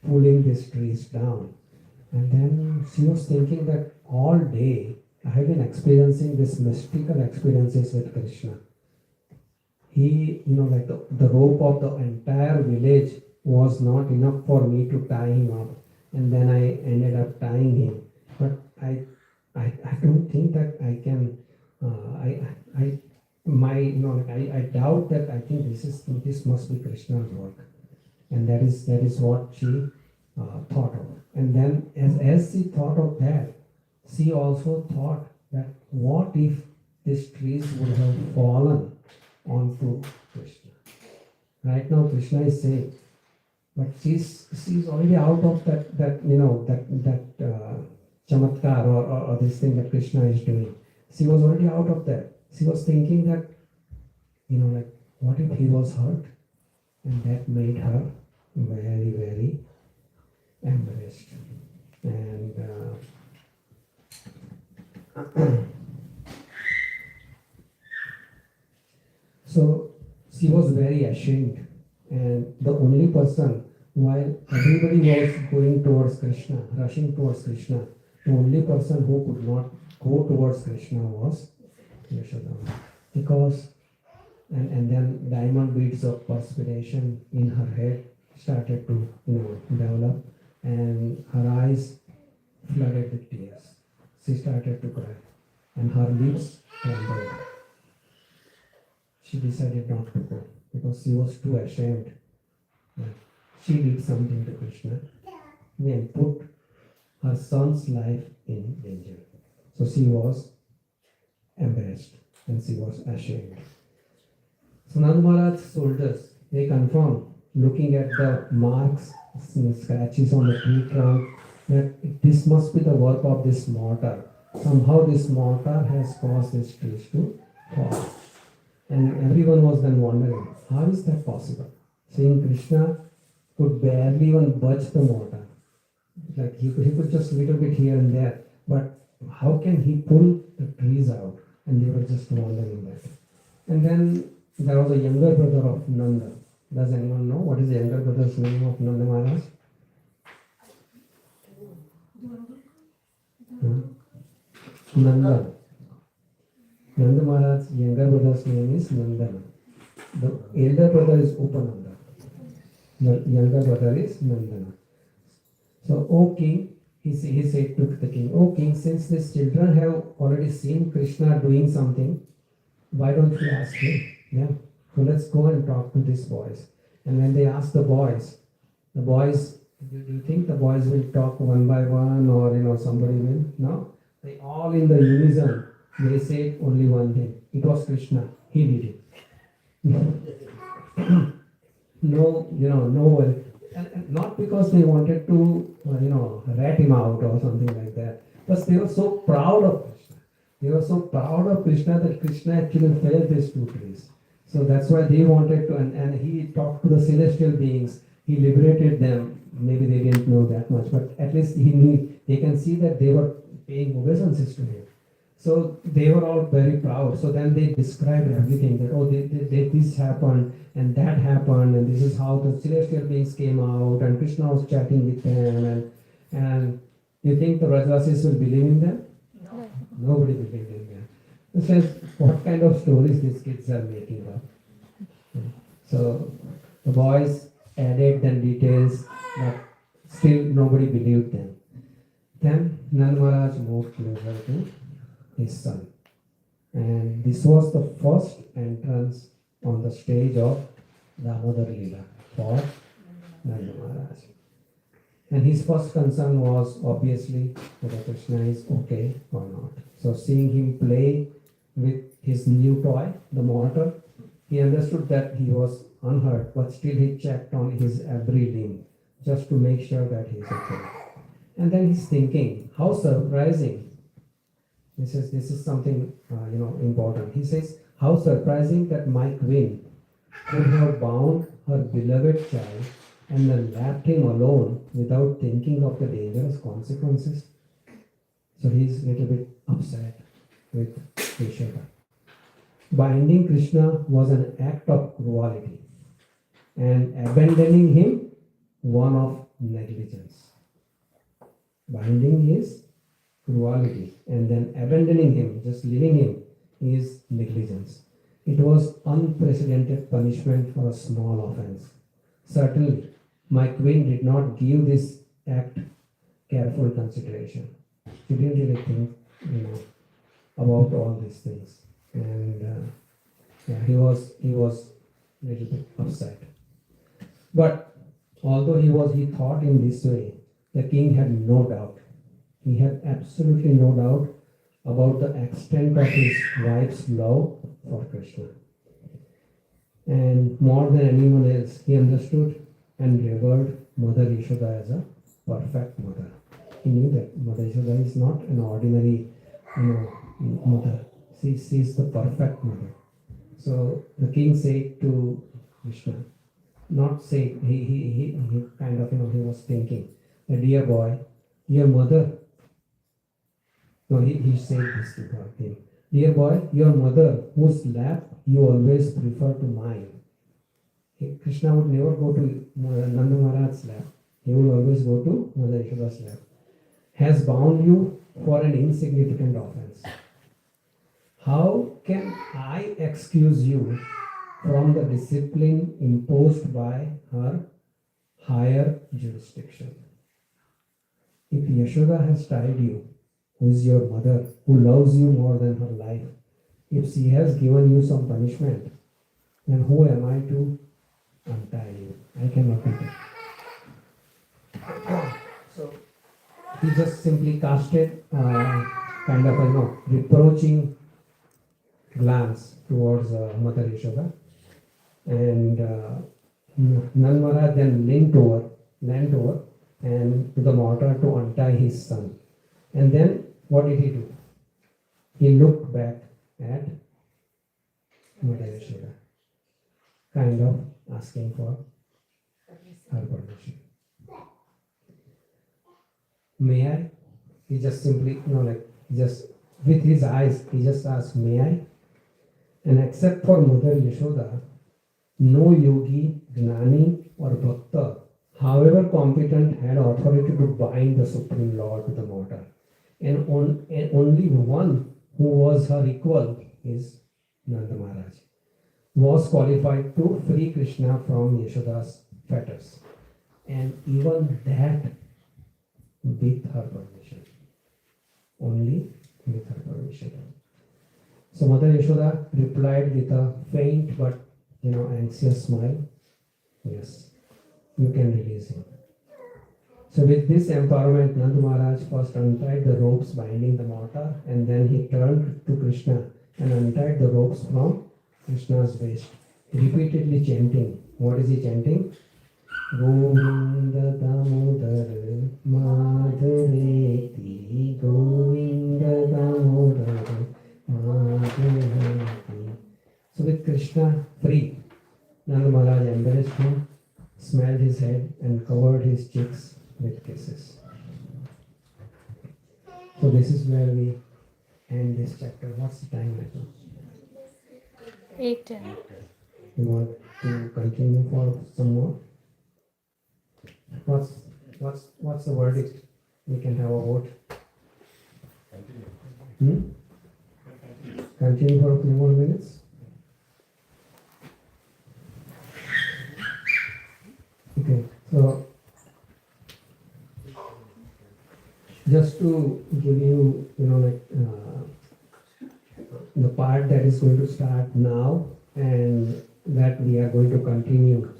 pulling these trees down? And then she was thinking that all day I have been experiencing these mystical experiences with Krishna. He, like the rope of the entire village was not enough for me to tie him up. And then I ended up tying him. But I don't think that I can, I doubt that. I think this must be Krishna's work. And that is what she thought of. And then as she thought of that, she also thought that what if these trees would have fallen onto Krishna? Right now Krishna is safe, but she's already out of that chamatkar or this thing that Krishna is doing. She was already out of that. She was thinking that, what if he was hurt? And that made her very, very embarrassed. And so she was very ashamed, and the only person, while everybody was going towards Krishna, rushing towards Krishna, the only person who could not go towards Krishna was Yashoda. Because, and then diamond beads of perspiration in her head started to, develop, and her eyes flooded with tears. She started to cry, and her lips trembled. she decided not to go because she was too ashamed that she did something to Krishna and put her son's life in danger. So she was embarrassed and she was ashamed. So Nand Maharaj's soldiers, they confirmed, looking at the marks, scratches on the tree trunk, that this must be the work of this mortar. Somehow this mortar has caused these trees to fall. And everyone was then wondering, how is that possible? Seeing Krishna could barely even budge the mortar. Like he could just little bit here and there. But how can he pull the trees out? And they were just wondering that. And then there was a younger brother of Nanda. Does anyone know what is the younger brother's name of Nanda Maharaj? Nanda. Nanda Maharaj's younger brother's name is Nandana. The elder brother is Upananda. The younger brother is Nandana. So, O king, he said to the king, O king, since these children have already seen Krishna doing something, why don't you ask him? Yeah. So let's go and talk to these boys. And when they ask the boys, do you think the boys will talk one by one or somebody will? No. They all in the unison, they said only one thing. It was Krishna. He did it. No one. And not because they wanted to, rat him out or something like that. But they were so proud of Krishna. They were so proud of Krishna that Krishna actually felled these two trees. So that's why they wanted to, and he talked to the celestial beings. He liberated them. Maybe they didn't know that much, but at least he knew. They can see that they were paying obeisances to him. So they were all very proud. So then they described everything that, this happened and that happened, and this is how the celestial beings came out, and Krishna was chatting with them. And you think the Rajvasis will believe in them? No. Nobody believed in them. It says, what kind of stories these kids are making up? So the boys added the details, but still nobody believed them. Then Nand Maharaj moved closer to his son. And this was the first entrance on the stage of Damodar Leela for Nanda Maharaj. And his first concern was obviously whether Krishna is okay or not. So seeing him play with his new toy, the mortar, he understood that he was unhurt, but still he checked on his every limb just to make sure that he is okay. And then he's thinking, how surprising. This is something important. He says, how surprising that my queen could have bound her beloved child and then left him alone without thinking of the dangerous consequences. So he's a little bit upset with Yashoda. Binding Krishna was an act of cruelty, and abandoning him, one of negligence. Binding is cruelty, and then abandoning him, just leaving him, is negligence. It was unprecedented punishment for a small offense. Certainly, my queen did not give this act careful consideration. She didn't really think, about all these things, and he was a little bit upset. But although he thought in this way, the king had no doubt. He had absolutely no doubt about the extent of his wife's love for Krishna. And more than anyone else, he understood and revered Mother Yashoda as a perfect mother. He knew that Mother Yashoda is not an ordinary, mother. She is the perfect mother. So the king said to Krishna, not say, he kind of, he was thinking, dear boy, your mother. No, he said this to her, dear boy, your mother, whose lap you always prefer to mine. Krishna would never go to Nanda Maharaj's lap. He would always go to Mother Yashoda's lap. Has bound you for an insignificant offense. How can I excuse you from the discipline imposed by her higher jurisdiction? If Yashoda has tied you, who is your mother, who loves you more than her life, if she has given you some punishment, then who am I to untie you? I cannot do that. So he just simply casted kind of a reproaching glance towards Mother Yashoda, and Nand Maharaj then leant over and to the mortar to untie his son. And then what did he do? He looked back at Mother Yashoda, kind of asking for her permission. May I? He just simply, just with his eyes, he just asked, may I? And except for Mother Yashoda, no yogi, gnani or bhakta, however competent, had authority to bind the Supreme Lord to the mortar. And only one who was her equal is Nanda Maharaj, was qualified to free Krishna from Yashoda's fetters. And even that with her permission. Only with her permission. So Mother Yashoda replied with a faint but anxious smile, yes, you can release him. So with this empowerment, Nanda Maharaj first untied the ropes binding the mortar, and then he turned to Krishna and untied the ropes from Krishna's waist, repeatedly chanting. What is he chanting? Govinda Damodar Madhaveti, Govinda Damodar Madhaveti. So with Krishna free, Nanda Maharaj embraced him, smelled his head and covered his cheeks with kisses. So this is where we end this chapter. What's the time right now? 8:10. You want to continue for some more? What's the verdict? We can have a vote. Continue for a few more minutes. Okay, so just to give you, the part that is going to start now and that we are going to continue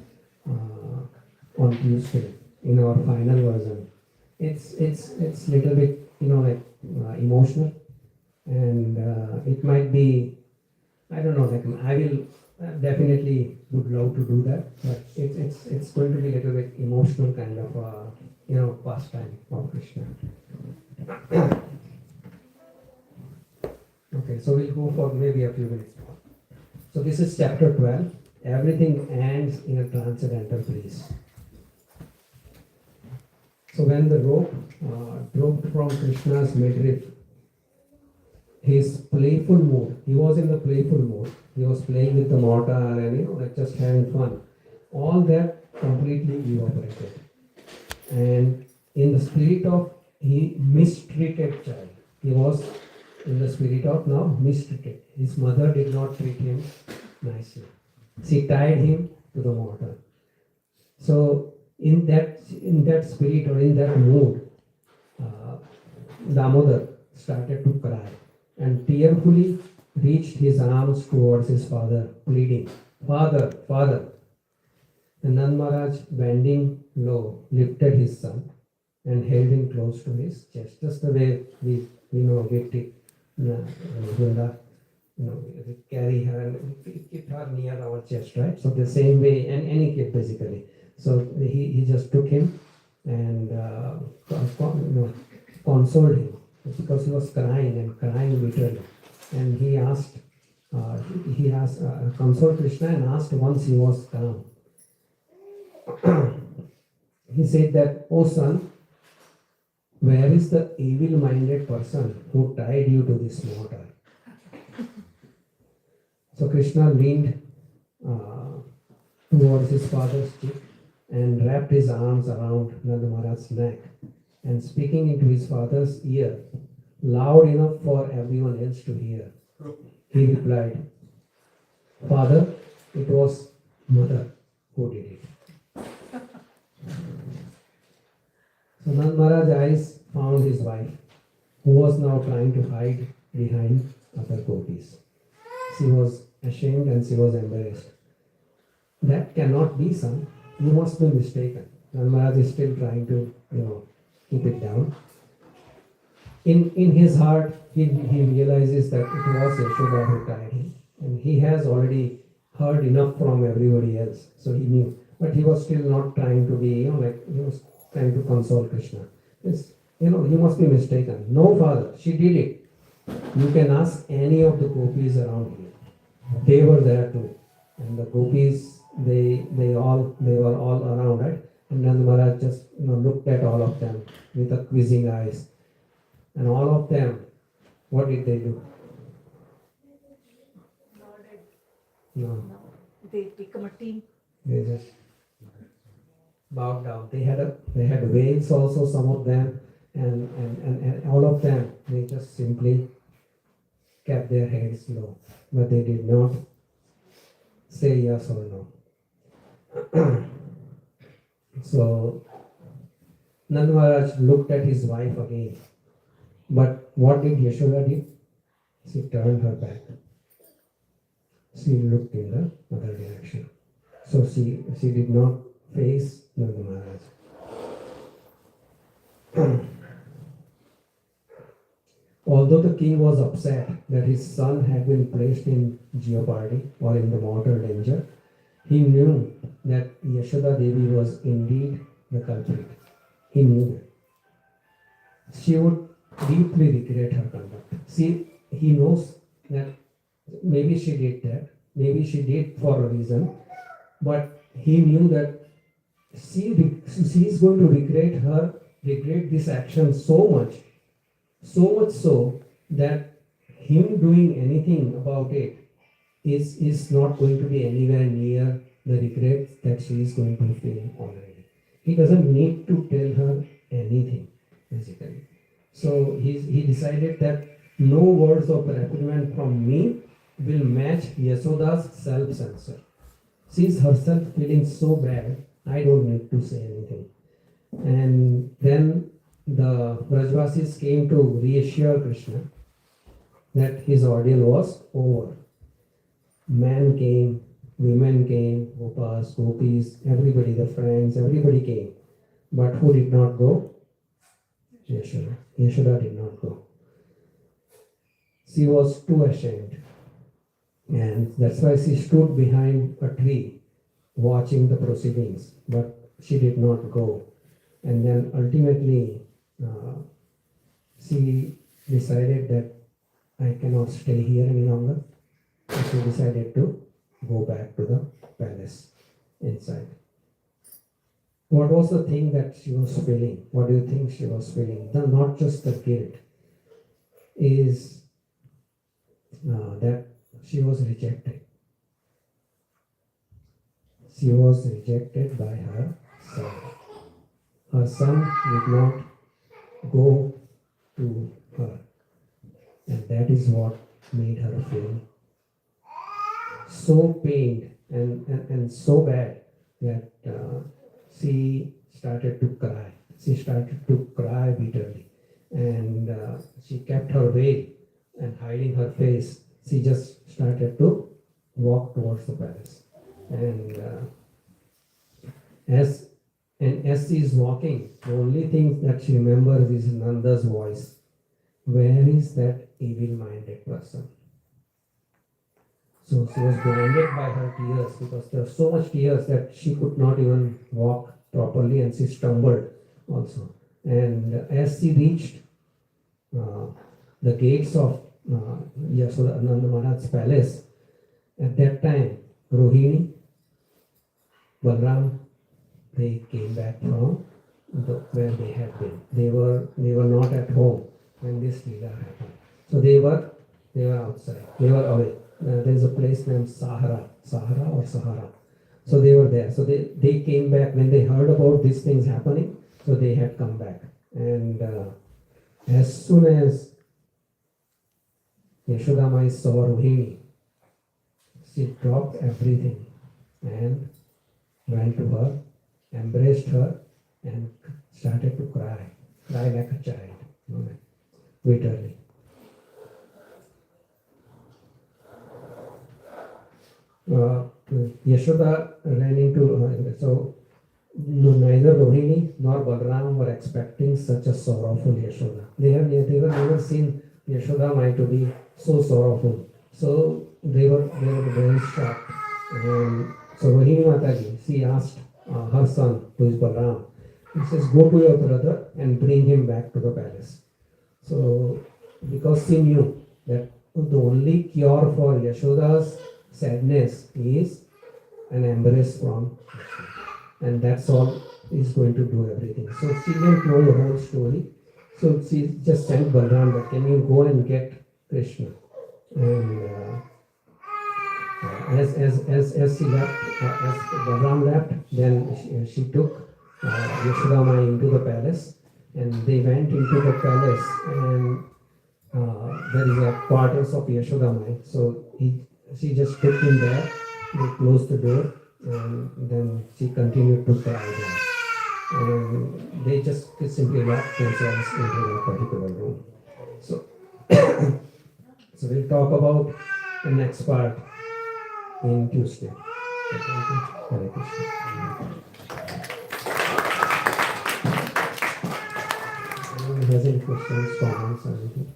on Tuesday in our final version. It's little bit emotional, and it might be, I don't know, I will definitely would love to do that, but it's going to be a little bit emotional kind of pastime of Krishna. Okay, so we'll go for maybe a few minutes more. So this is chapter 12. Everything ends in a transcendental bliss. So when the rope dropped from Krishna's midriff, his playful mood, he was in the playful mood. He was playing with the mortar and just having fun. All that completely evaporated. And in the spirit of he mistreated child, he was in the spirit of now mistreated. His mother did not treat him nicely. She tied him to the mortar. So in that spirit or in that mood, Damodar started to cry and tearfully reached his arms towards his father, pleading, "Father, Father." And Nand Maharaj, bending low, lifted his son and held him close to his chest, just the way we get it. Vrinda, we carry her and keep her near our chest, right? So the same way, and any kid basically. So he just took him and consoled him because he was crying bitterly. And he asked, consoled Krishna and asked once he was calm. He said that, "Oh son, where is the evil-minded person who tied you to this mortar?" So Krishna leaned towards his father's cheek and wrapped his arms around Nanda Maharaj's neck, and speaking into his father's ear, loud enough for everyone else to hear, he replied, "Father, it was mother who did it." So Nand Maharaj's eyes found his wife, who was now trying to hide behind other gopis. She was ashamed and she was embarrassed. that cannot be, son. You must be mistaken. And Maharaj is still trying to, keep it down. In his heart, he realizes that it was Yashoda who tied him. And he has already heard enough from everybody else. So he knew. But he was still not trying to be, he was trying to console Krishna. You must be mistaken. No, father, she did it. You can ask any of the gopis around here. They were there too. And the gopis, they were all around, right? And Nand Maharaj just looked at all of them with a quizzing eyes. And all of them, what did they do? No. They become a team. They just bowed down. They had veils also, some of them, and all of them, they just simply kept their heads low. But they did not say yes or no. So Nand Maharaj looked at his wife again. But what did Yashoda do? She turned her back. She looked in the other direction. So she did not face Nand Maharaj. Although the king was upset that his son had been placed in jeopardy or in the mortal danger, he knew that Yashoda Devi was indeed the culprit. He knew that. She would deeply regret her conduct. See, he knows that maybe she did that, maybe she did for a reason, but he knew that she is going to regret this action so much so that him doing anything about it is not going to be anywhere near the regret that she is going to feel already. He doesn't need to tell her anything, basically. So he decided that no words of reprimand from me will match Yasoda's self-censor. She is herself feeling so bad, I don't need to say anything. And then the Brajvasis came to reassure Krishna that his ordeal was over. Man came, women came, gopas, gopis, everybody, the friends, everybody came. But who did not go? Yashoda. Yashoda did not go. She was too ashamed. And that's why she stood behind a tree watching the proceedings. But she did not go. And then ultimately, she decided that I cannot stay here any longer. So she decided to go back to the palace inside. What was the thing that she was feeling? What do you think she was feeling? Not just the guilt, is that she was rejected. She was rejected by her son. Her son would not go to her. And that is what made her feel so pained and so bad that she started to cry. She started to cry bitterly. And she kept her veil and hiding her face. She just started to walk towards the palace. And as she is walking, the only thing that she remembers is Nanda's voice. Where is that evil-minded person? So she was blinded by her tears because there were so much tears that she could not even walk properly, and she stumbled also. And as she reached the gates of Yasoda Nanda Maharaj's palace, at that time Rohini, Balram, they came back from where they had been. They were not at home when this Leela happened. So they were outside. They were away. There is a place named Sahara or Sahara. So they were there. So they came back when they heard about these things happening. So they had come back. And as soon as Yashoda Mai saw Rohini, she dropped everything and went to her, embraced her, and started to cry like a child, bitterly. Yashoda ran into, so no, neither Rohini nor Balram were expecting such a sorrowful Yashoda. They were never seen Yashoda Mai to be so sorrowful. So they were very shocked. And so Rohini Mataji, she asked her son, who is Balram, he says, go to your brother and bring him back to the palace. So because she knew that the only cure for Yashoda's sadness is an embrace from Krishna. And that's all is going to do everything. So she didn't know the whole story. So she just sent Balram that can you go and get Krishna? And as she left, as Balram left, then she took Yashodama into the palace, and they went into the palace, and there is a quarters of Yashodama. So she just took him there. They closed the door, and then she continued to cry there. And they just simply locked themselves into that particular room. So, so we'll talk about the next part in Tuesday. So thank you. Hare Krishna. Anyone has any questions, comments, or anything?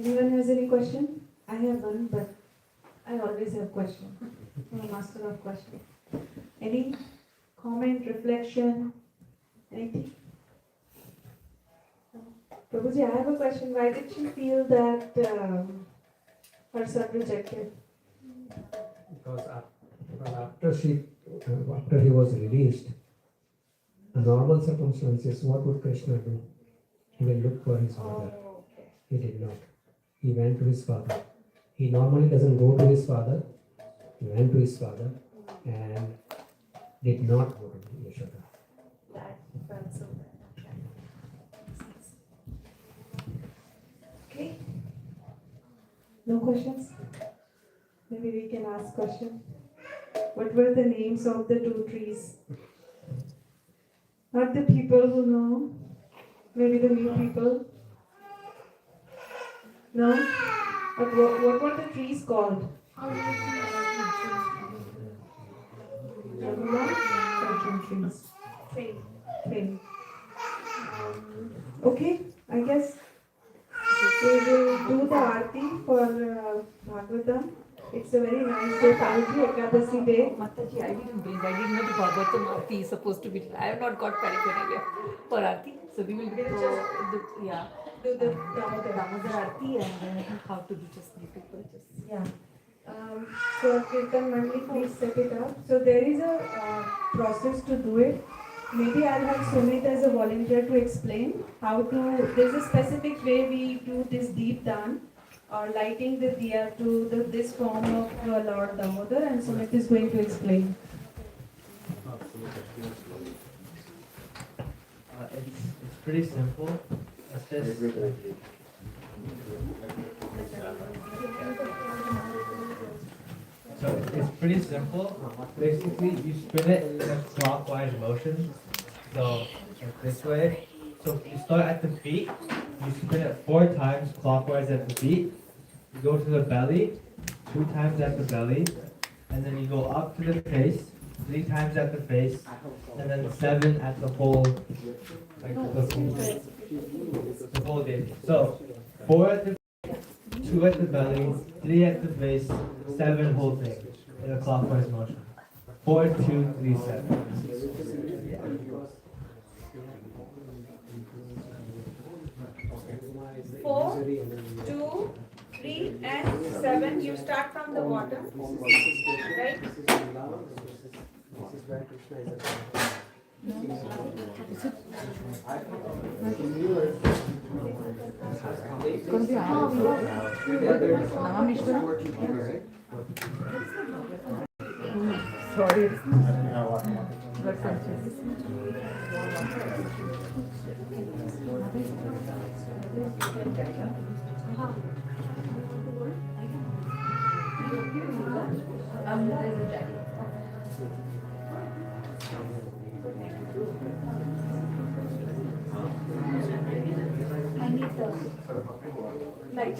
Anyone has any question? I have one, but I always have question. I'm a master of question. Any comment, reflection, anything? Prabhuji, I have a question. Why did she feel that her son rejected? Because after he was released, in normal circumstances, what would Krishna do? He will look for his father. Oh, okay. He did not. He went to his father. He normally doesn't go to his father. He went to his father and did not go to Yashoda. That felt so bad. Okay. No questions? Maybe we can ask question. What were the names of the two trees? Not the people who know. Maybe the new people. No? But what were the trees called? Damodar? Fortune trees. Same. Okay, I guess we will do the aarti for Bhagavatam. It's a very nice day, Prabhuji, Ekadasi day. Mataji, I didn't know the Bhagavatam Aarti is supposed to be. I have not got paraphernalia for Aarti. So we will do Do the Damodar. Damodar Aarti and then how to do just new people. Yeah. So Kirtan Mandli, please set it up. So there is a process to do it. Maybe I'll have Sumit as a volunteer to explain how to. There's a specific way we do this deep dan or lighting the diya to this form of Lord Damodar, and Sumit is going to explain. It's pretty simple. It's just so it's pretty simple. Basically, you spin it in a clockwise motion. So like this way. So you start at the feet. You spin it 4 times clockwise at the feet. You go to the belly 2 times at the belly, and then you go up to the face 3 times at the face, and then 7 at the whole, like the whole day. So 4 at the feet, 2 at the belly, 3 at the face, 7 whole thing in a clockwise motion. 4, 2, 3, 7. 4, 2, 3, and 7. You start from the bottom, right? Sorry. But I need the light.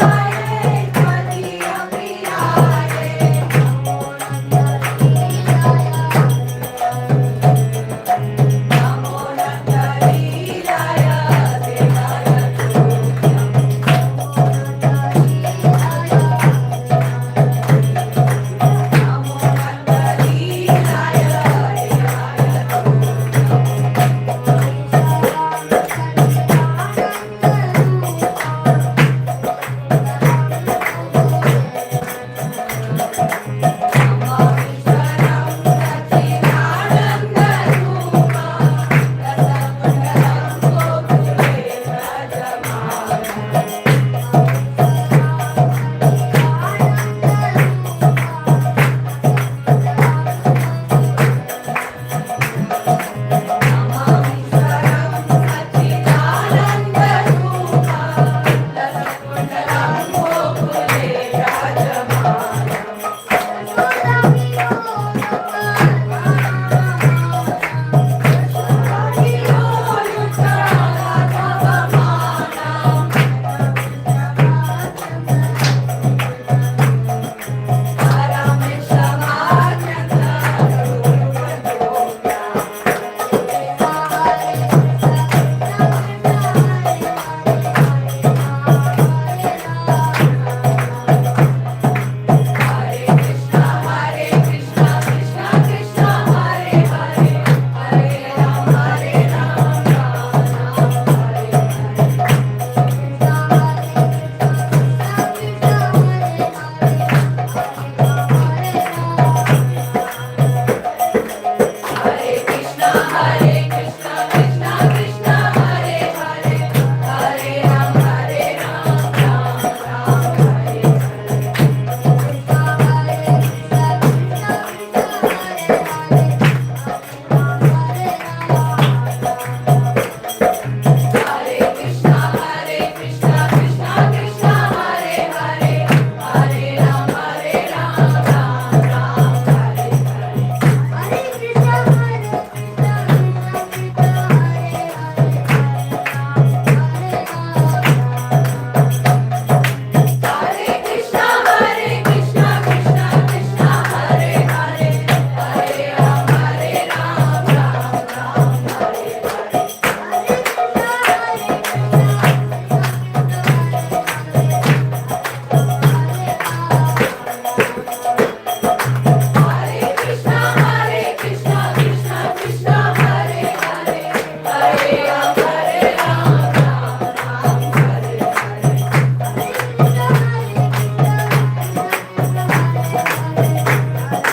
Bye.